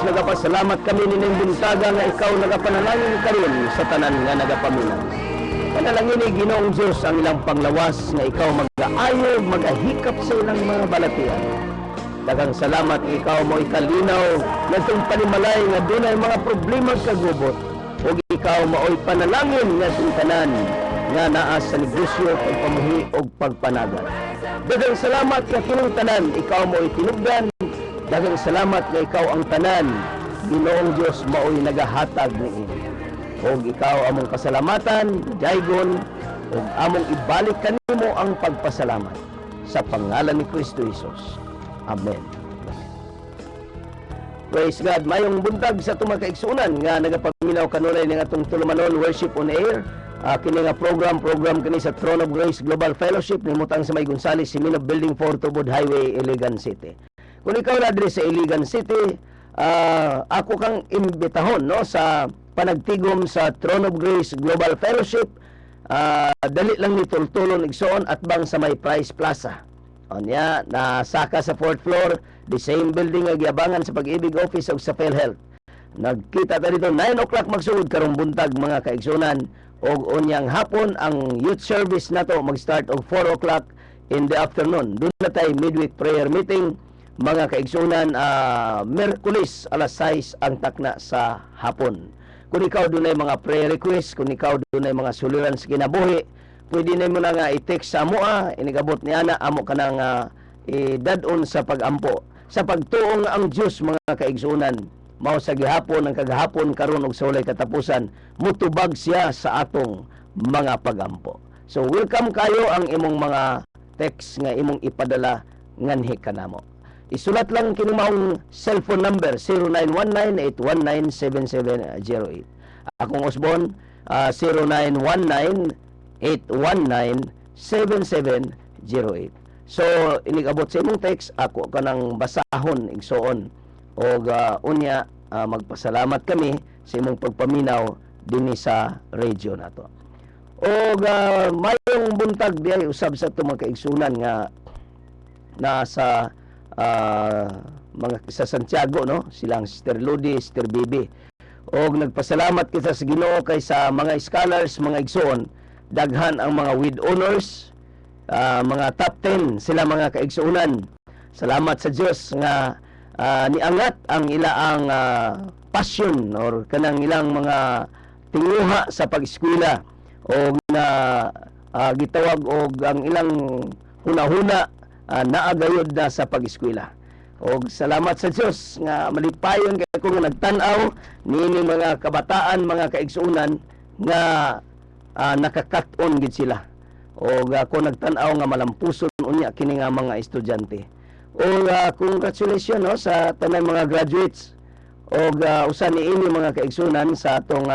nagapasalamat kami nining buntaga nga ikaw nagapanalangin karon sa tanan nga nagapaminaw. Panalangin ni Ginoong Diyos ang ilang panglawas nga ikaw mag-aayo, mag-ahikap sa ilang mga balatian. Daghang salamat ikaw mo ikalinaw nga itong panimalay nga dunay mga problema kagubot. O ikaw maoy panalangin nga itong tanan nga naa sa negosyo, pagpamuhi o pagpanagat. Daghang salamat nga kining tanan ikaw mo'y tinugdan. Daghang salamat nga ikaw ang tanan, Ginoong Diyos maoy nagahatag niini. O ikaw among kasalamatan, daygon, o among ibalik kanimo ang pagpasalamat sa pangalan ni Kristo Jesus. Amen. Praise God. Mayong buntag sa tumakaigsunan nga nagapaminaw kanunay ng atong tulumanon Worship on Air. Kini nga program kini sa Throne of Grace Global Fellowship nimutang sa May Gonzales, Simino Building 4 Tubod Highway, Iligan City. Kung ikaw na diri sa Iligan City, ako kang imbitahon no sa panagtigom sa Throne of Grace Global Fellowship. Dali lang ni tultulon igsoon at bang sa May Price Plaza. Onya nasaka sa 4th floor, the same building nga giabangan sa Pag-ibig Office ug sa PhilHealth. Nagkita ta dito 9 o'clock magsugod karong buntag mga kaigsunan. Og unyang hapon ang youth service nato mag-start og 4 o'clock in the afternoon. Doon na tayo midweek prayer meeting mga kaigsunan. Merkulis alas 6 ang takna sa hapon. Kung ikaw doon ay mga prayer request, kung ikaw doon ay mga suliran sa kinabuhi, pwede na mo na nga i-text sa amoa, inigabot niya na amo ka nang idadon sa pagampo sa pagtuong ang Diyos mga kaigsunan. Mao sa gihapon ang kagahapon karon og sa walay katapusan, mutubag siya sa atong mga pagampo. So welcome kayo ang imong mga text nga imong ipadala nganhi kanamo. Isulat lang kini maong cellphone number 0919-819-7708. Akong Osbon 0919-819-7708. So inigabot sa imong text, ako kanang basahon igsoon og unya magpasalamat kami sa imong pagpaminaw dinhi sa radio nato. Og mayong buntag diay usab sa itong mga kaigsunan nga nasa mga sa Santiago no, silang Sister Ludi, Sister Bibi. Og nagpasalamat kita sa Ginoo kay sa mga scholars, mga igsoon, daghan ang mga with honors, mga top 10 sila mga kaigsuonan. Salamat sa Dios nga niangat ang ilaang passion or kanang ilang mga tinguha sa pag-eskwela o na gitawag og ang ilang hunahuna naagayod na sa pag-eskwela. Og salamat sa Dios nga malipayon kay ko nga nagtan-aw niini mga kabataan, mga kaigsuonan nga nakakat-on gid sila. Og ako nagtan-aw nga malampuson unya kini nga mga estudyante. O congratulations no, sa tanang mga graduates. O usa niini mga kaigsunan sa atong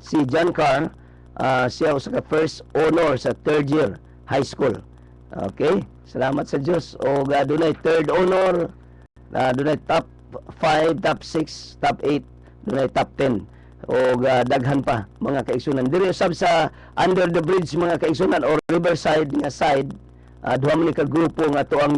si John Carr, siya usa ka first honor sa 3rd year high school. Okay, salamat sa Dios. O dunay 3rd honor, dunay top 5, top 6, top 8, dunay top 10. O daghan pa mga kaigsunan diri usab sa under the bridge mga kaigsunan or riverside nga side. Duha man ka grupo nga tuang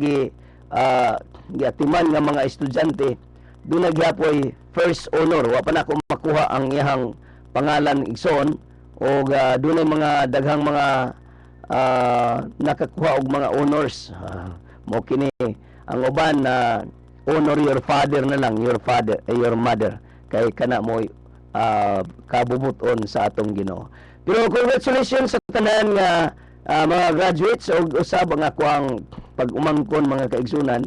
giatiman nga mga estudyante, doon nagyapoy first honor. Wa pa na ako makuha ang iyang pangalan igsoon. O doon ay mga daghang mga nakakuha og mga honors. Mo kini ang uban na honor your father na lang, your father, your mother, kay kana mo kabubuton sa atong Ginoo. Pero congratulations sa tanan nga mga graduates o usab ang ako ang pag-umangkon mga kaigsunan.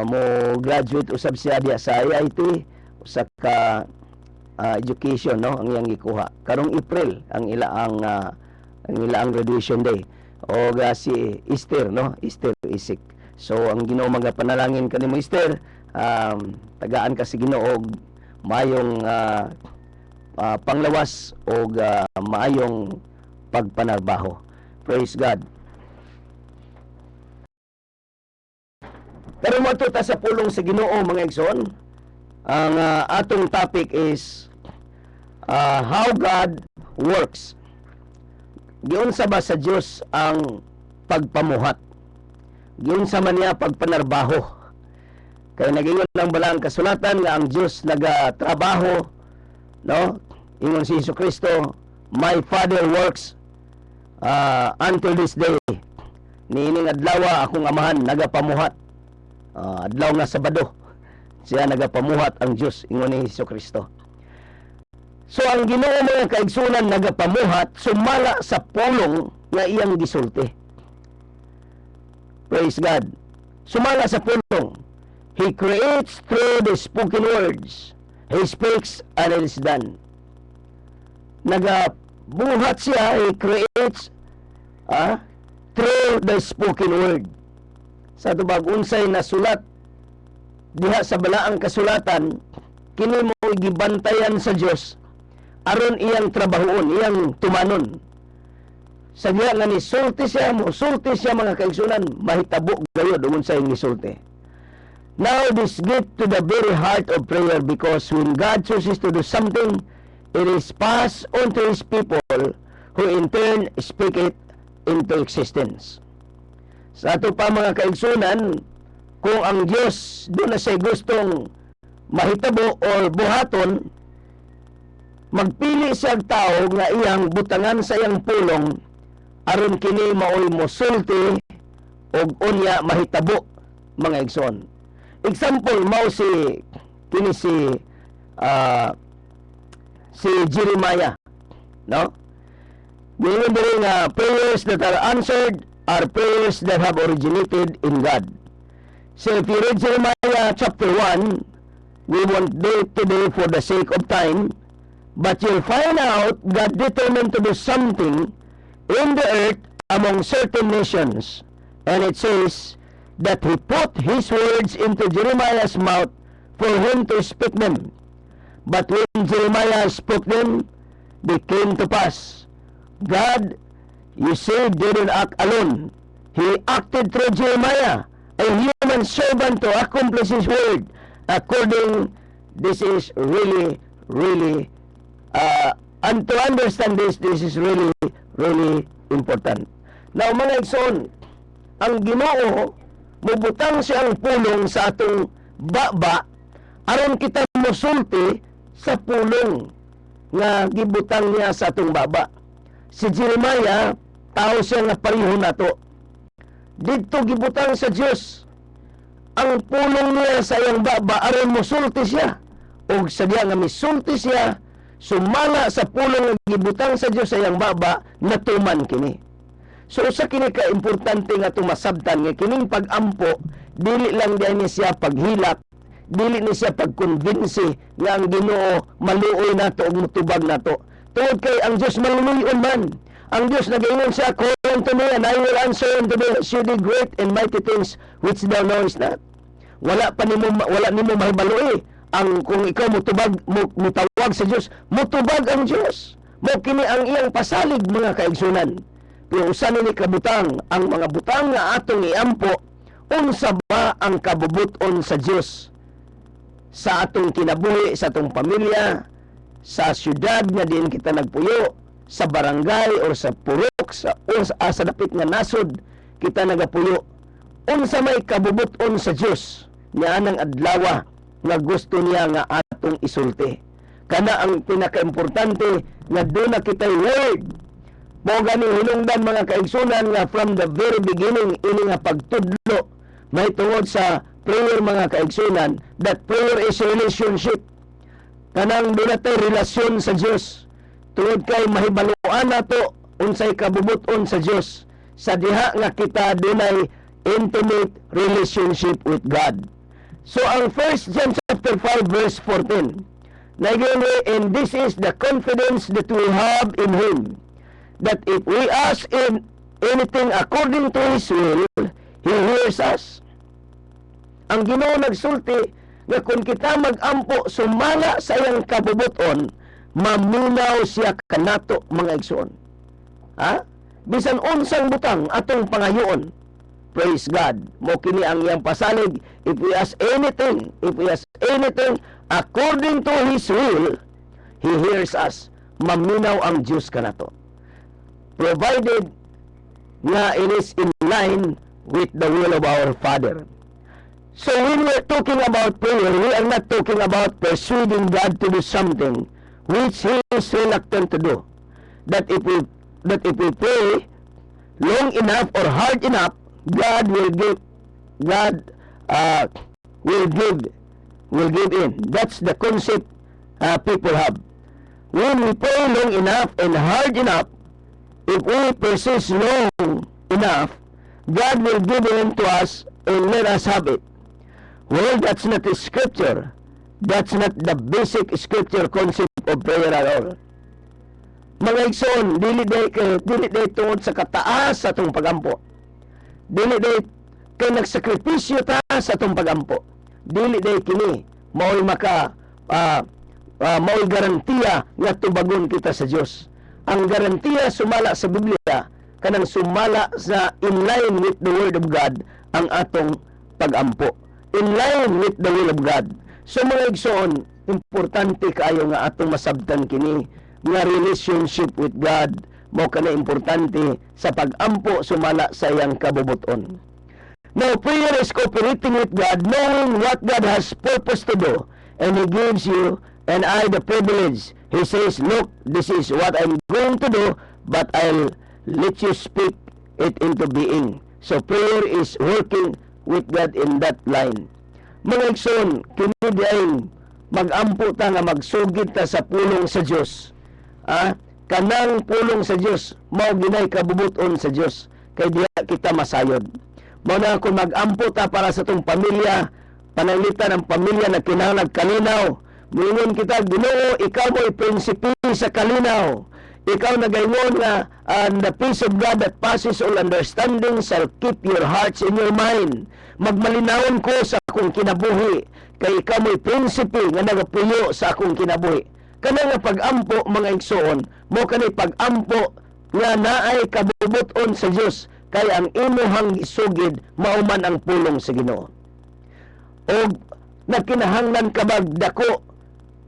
Mo graduate usab siya diya sa IIT usa ka education no ang iyang gikuha karong April ang ilaang graduation day. O si Esther no, Esther Isik. So ang Ginoo magapanalangin kanimo Esther, tagaan ka si Ginoo og mayong panglawas og maayong pagpanarbaho. Praise God. Pero matuta sa pulong sa Ginoo mga igsoon, ang atong topic is how God works. Giunsa ba sa Dios ang pagpamuhat? Giunsa man niya pagpanarbaho? Kaya nagingon lang balang kasulatan nga ang Dios nagatrabaho, no? Ingon si Jesucristo, my Father works until this day. Niining adlaw akong amahan nagapamuhat. Adlaw nga Sabado, siya nagapamuhat ang Dios, ingon ni Jesucristo. So ang Ginoo mga kaigsunan nagapamuhat sumala sa pulong nga iyang gisulti. Praise God. Sumala sa pulong. He creates through the spoken words. He speaks and it is done. Nagabuhat siya, he creates through the spoken word. Sa tubag unsay nasulat diha sa balaang kasulatan, kini mo gibantayan sa Dios aron iyang trabahoon, iyang tumanon. Sa diha nga ni sulti siya mga kaigsunan, mahitabo gayud unsay gisulti. Now this get to the very heart of prayer, because when God chooses to do something, it is passed on to His people, who in turn speak it into existence. Sa ato pa mga kaigsunan, kung ang Diyos doon na siya gustong mahitabo o buhaton, magpili siya tao nga iyang butangan sa iyang pulong aron kini maoy mosulti og unya mahitabo mga igsoon. Example mao si Jeremiah, no? Ngayon diri nga prayers that are answered are prayers that have originated in God. So if you read Jeremiah chapter 1, we won't do it today for the sake of time, but you'll find out God determined to do something in the earth among certain nations. And it says that He put His words into Jeremiah's mouth for him to speak them. But when Jeremiah spoke them, they came to pass. God, you say, didn't act alone. He acted through Jeremiah, a human servant, to accomplish His word. This is really, and to understand this is really important. Now, mga igsoon, ang Ginoo, mubutang siyang pulong sa atong baba, aron kita mosulti sa pulong nga gibutang niya sa atong baba. Si Jeremiah, tao siya nga pareho nato. Dito gibutang sa Dios ang pulong niya sa iyang baba aron mosulti siya. Og sa diya nga misulti siya, sumala sa pulong nga gibutang sa Dios sa iyang baba, natuman kini. So sa kini ka importante nga tumasabtan nga kining pag-ampo dili lang diay siya paghilak, dili ni siya pagkonbinsi nga ang Ginoo maluoy nato og mutubag nato. Tungod kay ang Dios maluluyon man. Ang Dios nagaingon siya, "Call unto me and I will answer unto thee, exceeding great and mighty things which thou knowest not." Wala nimo mahibaluoy ang kung ikaw mutawag sa Dios, mutubag ang Dios. Mo kini ang iyang pasalig mga kaigsunan. Pero usan ni kabutang, ang mga butang nga atong iampo, unsa ba ang kabubuton sa Dios sa atong kinabuhi, sa atong pamilya, sa syudad nga din kita nagpuyo, sa barangay o sa purok, sa dapit nga nasod kita nagapuyo. Unsa may kabubuton sa Dios niya nang adlaw nga gusto niya nga atong isulti. Kana ang pinakaimportante nga doon na kita'y word. Mo gani hinungdan mga kaigsunan nga from the very beginning ini nga pagtudlo may tungod sa prayer mga kaigsunan, that prayer is a relationship. Kanang doon natin relasyon sa Dios. Tungod kay mahibaluan nato unsay kabubuton sa Dios sa diha nga kita dunay intimate relationship with God. So ang 1 John chapter 5 verse 14, and this is the confidence that we have in Him, that if we ask in anything according to His will, He hears us. Ang Ginoo nagsulti nga kung kita mag-ampo sumala sa iyang kabubuton, maminaw siya kanato mga igsoon. Bisan unsang butang atong pangayoon. Praise God. Mo kini ang iyang pasalig. If we ask anything according to His will, He hears us. Maminaw ang Diyos kanato. Provided nga it is in line with the will of our Father. So when we're talking about prayer, we are not talking about persuading God to do something which He is reluctant to do. That if we pray long enough or hard enough, God will give God will give in. That's the concept people have. When we pray long enough and hard enough, if we persist long enough, God will give in to us and let us have it. Well, that's not the scripture. That's not the basic scripture concept of prayer at all. Mga igsoon, dili day tungod sa kataas sa atong pagampo. Dili day kay nagsakripisyo ta sa atong pagampo. Dili day kini mao'y mao'y garantiya nga tubagon kita sa Dios. Ang garantiya sumala sa Biblia kanang sumala sa in line with the word of God ang atong pagampo. In line with the will of God. So mga igsoon, importante kaayo nga atong masabtan kini nga relationship with God mo kana importante sa pagampo sumala sa iyang kabubuton. Now, prayer is cooperating with God, knowing what God has purpose to do, and He gives you and I the privilege. He says, look, this is what I'm going to do, but I'll let you speak it into being. So prayer is working with God in that line. Mga igsoon, kini diay magampo ta nga magsugid ta sa pulong sa Dios. Kanang pulong sa Dios mao ginay kabubuton sa Dios kay diha kita masayod. Mao na kung magampo ta para sa tong pamilya, pananglitan ang pamilya na kinahanglan kalinaw. Moingon kita, Ginoo, ikaw mo'y prinsipe sa kalinaw. Ikaw nagaingon nga, and the peace of God that passes all understanding shall keep your hearts and your mind. Magmalinawon ko sa akong kinabuhi, kay ikaw mo'y prinsipe nga nagapuyo sa akong kinabuhi. Kana nga pag-ampo, mga igsoon, mo kanay pag-ampo nga naay kabubuton sa Dios, kay ang imuhang isugid mauman ang pulong sa Ginoo. O nakinahanglan kabag dako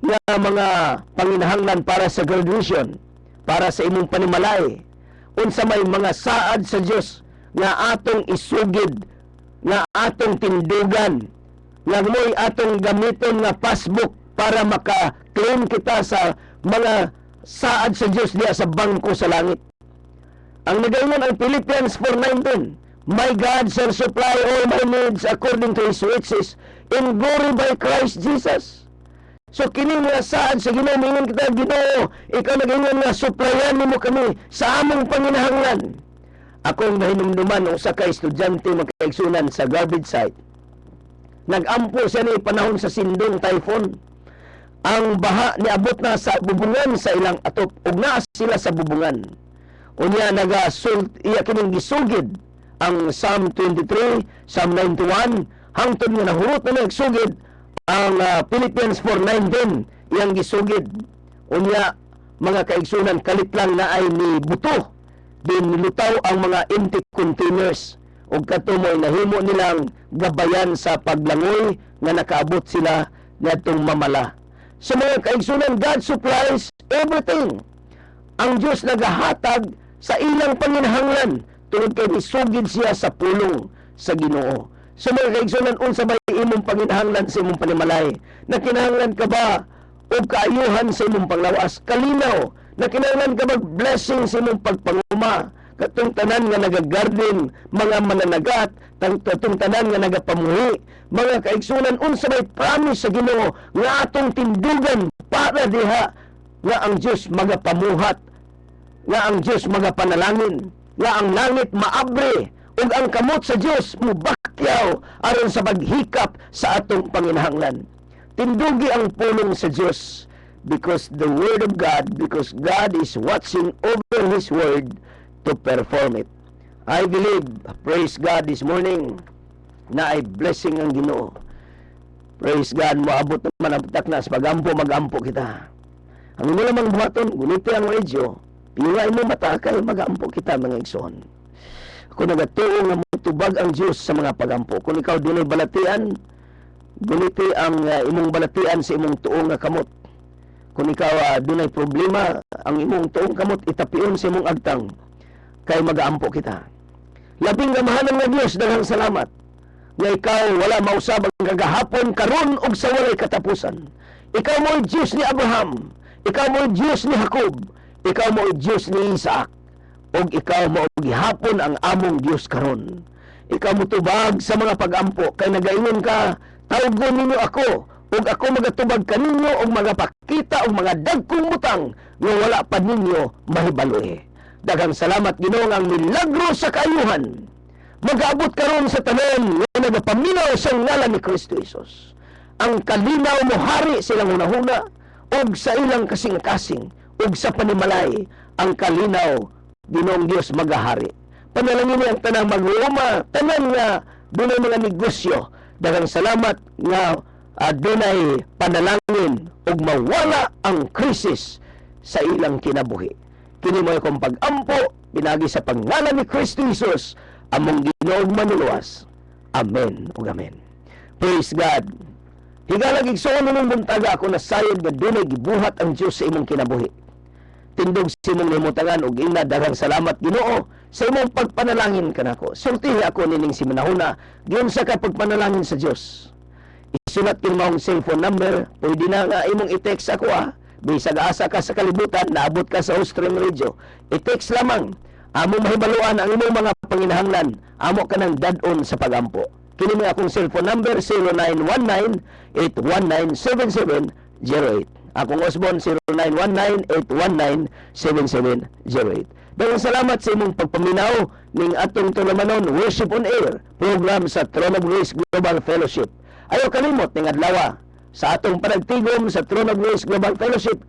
nga mga panginahanglan para sa graduation, para sa imong panimalay, unsa may mga saad sa Dios nga atong isugid, nga atong tindugan, nga mo'y atong gamiton nga passbook para maka-claim kita sa mga saad sa Dios diya sa bangko sa langit. Ang nagaingon ang Philippians 4:19, my God shall supply all my needs according to His riches in glory by Christ Jesus. So kini nga saad sa Ginoo, mingon kita, Ginoo, ikaw nagaingon nga supplyan nimo kami sa among panginahanglan. Akong nahinumduman usa ka estudyante makaigsunan sa garbage site. Nagampo siya ni panahon sa sindong typhoon. Ang baha niabot na sa bubungan sa ilang atop ug naa sila sa bubungan. Unya iya kining gisugid ang Psalm 23, Psalm 91 hangtod nga nahurot na nagsugid ang Philippians 4:19 iyang gisugid. Unya mga kaigsunan kalit lang na ay ni buto din nilutaw ang mga empty containers ug katumoy nahimo nilang gabayan sa paglangoy nga nakaabot sila ngadtong mamala. Sa mga kaigsunan, God supplies everything. Ang Dios nagahatag sa ilang panginahanglan tungod kay isugid siya sa pulong sa Ginoo. Sa mga kaigsunan, unsa ba imong panginahanglan sa imong panimalay? Nakinahanglan ka ba o kaayuhan sa imong panglawas? Kalinaw, nakinahanglan ka ba blessing sa imong pagpanguma? Katong tanan nga nagagarden, mga mananagat, katong tanan nga nagapamuhi, mga kaigsunan, unsa may promise sa Ginoo nga atong tindugan para diha nga ang Dios magapamuhat, nga ang Dios magapanalangin, nga ang langit maabre, ug ang kamot sa Dios mubakyaw aron sa paghikap sa atong panginahanglan. Tindugi ang pulong sa Dios because the word of God, because God is watching over His word to perform it. I believe, praise God this morning, na ay blessing ang Ginoo. Praise God, moabot naman ang taknas, magampo kita. Ang imo lamang buhaton, guniti ang radyo, pingay mo mata, kay magampo kita, mga igsoon. Kung nagatuo nga mutubag ang Diyos sa mga pagampo, kung ikaw dinay balatian, guniti ang imong balatian sa imong tuong nga kamot. Kung ikaw dunay problema, ang imong tuong kamot itapion sa imong agtang, kay magaampo kita. Labing gamahanan nga Diyos, daghang salamat. nga ikaw wala mausab ang kagahapon karon ug sa walay katapusan. Ikaw mo Diyos ni Abraham, ikaw mo Diyos ni Jacob, ikaw mo Diyos ni Isaac, ug ikaw mo gihapon ang among Diyos karon. Ikaw mo tubag sa mga pag-ampo kay nagaingon ka, tawgon ninyo ako ug ako magatubag kaninyo ug magapakita og mga dagkong butang nga wala pa ninyo mahibaloy. Daghang salamat Ginoo nga ang milagro sa kaayuhan mag-abot karon sa tanan nga nagapaminaw sa ngalan ni Kristo Jesus. Ang kalinaw mo hari silang hunahuna og sa ilang kasing-kasing ug sa panimalay ang kalinaw Ginoong Dios magahari. Panalangin niya ang tanang mag-uuma, tanan nga dunay mga negosyo. Daghang salamat nga dunay panalangin ug mawala ang krisis sa ilang kinabuhi. Kini mo akong pag-ampo pinagi sa pangalan ni Kristo Jesus among Ginoong manuluwas. Amen ug amen. Praise God. Higalag igsoon ning buntaga ako nasayod nga dunay gibuhat ang Dios sa imong kinabuhi. Tindog sa imong limutangan og ina daghang salamat Ginoo sa imong pagpanalangin kanako. Sultihi ako nining si manahuna giun sa ka pagpanalangin sa Dios. Isulat kin maong cellphone number, pwede na nga imong i-text ako bisag asa ka sa kalibutan, naabot ka sa Austrian Radio. I-text lamang. Amo mahibaluan ang imong mga panginahanglan. Amo ka ng dadon sa pagampo. Kini mo akong cellphone number 0919-819-7708. Akong Osborne 0919-819-7708. Daghang salamat sa imong pagpaminaw ning atong tulamanon Worship on Air program sa Throne of Grace Global Fellowship. Ayaw kalimot ning adlaw sa atong panagtigom sa Throne of Grace Global Fellowship.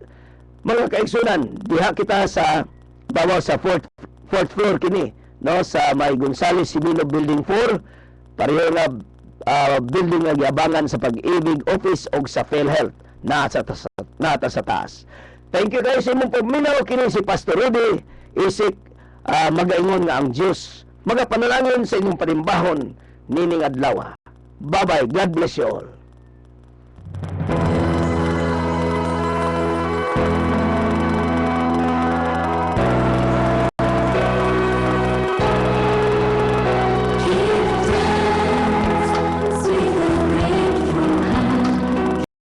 Mga kaigsunan, diha kita sa bawaw sa fourth floor kini, no, sa may Gonzales Simino Building 4. Pareho nga building nga giabangan sa Pag-ibig Office o sa PhilHealth nata sa taas. Thank you guys sa imong pagminaw. Kini si Pastor Rudy isik magaingon nga ang Dios magapanalangin sa inyong panimbahon nining adlaw. Bye bye, God bless you all.